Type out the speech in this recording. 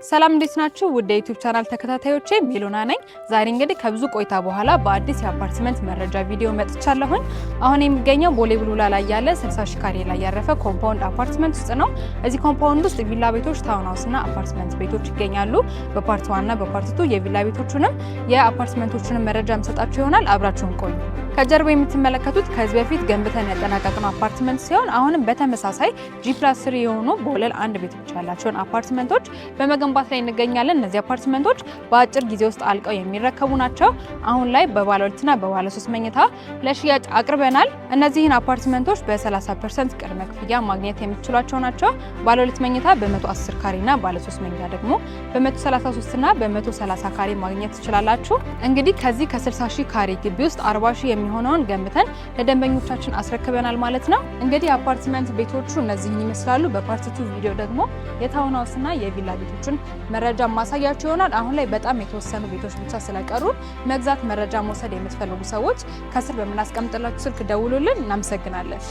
ሰላም እንዴት ናችሁ? ውድ የዩቲዩብ ቻናል ተከታታዮቼ ሜሎና ነኝ። ዛሬ እንግዲህ ከብዙ ቆይታ በኋላ በአዲስ የአፓርትመንት መረጃ ቪዲዮ መጥቻለሁኝ። አሁን የሚገኘው ቦሌ ቡልቡላ ላይ ያለ 60 ሺህ ካሬ ላይ ያረፈ ኮምፓውንድ አፓርትመንት ውስጥ ነው። እዚህ ኮምፓውንድ ውስጥ ቪላ ቤቶች፣ ታውን ሃውስ እና አፓርትመንት ቤቶች ይገኛሉ። በፓርት 1 እና በፓርት 2 የቪላ ቤቶቹንም የአፓርትመንቶቹንም መረጃ እንሰጣችሁ ይሆናል። አብራችሁን ቆዩ። ከጀርባ የምትመለከቱት ከዚህ በፊት ገንብተን ያጠናቀቅነው አፓርትመንት ሲሆን አሁንም በተመሳሳይ G+3 የሆኑ በወለል አንድ ቤት ብቻ ያላቸውን አፓርትመንቶች በመገንባት ላይ እንገኛለን። እነዚህ አፓርትመንቶች በአጭር ጊዜ ውስጥ አልቀው የሚረከቡ ናቸው። አሁን ላይ በባለ 2ና በባለ 3 መኝታ ለሽያጭ አቅርበናል። እነዚህን አፓርትመንቶች በ30% ቅድመ ክፍያ ማግኘት የምትችሏቸው ናቸው። ባለ 2 መኝታ በ110 ካሬና ባለ 3 መኝታ ደግሞ በ133ና በ130 ካሬ ማግኘት ትችላላችሁ። እንግዲህ ከዚህ ከ60 ሺህ ካሬ ግቢ ውስጥ 40 ሺህ የሚሆነውን ገንብተን ለደንበኞቻችን አስረክበናል ማለት ነው። እንግዲህ አፓርትመንት ቤቶቹ እነዚህን ይመስላሉ። በፓርት 2 ቪዲዮ ደግሞ የታውን ሃውስና የቪላ ቤቶችን መረጃ ማሳያችሁ ይሆናል። አሁን ላይ በጣም የተወሰኑ ቤቶች ብቻ ስለቀሩ መግዛት መረጃ መውሰድ የምትፈልጉ ሰዎች ከስር በምናስቀምጥላችሁ ስልክ ደውሉልን። እናመሰግናለን።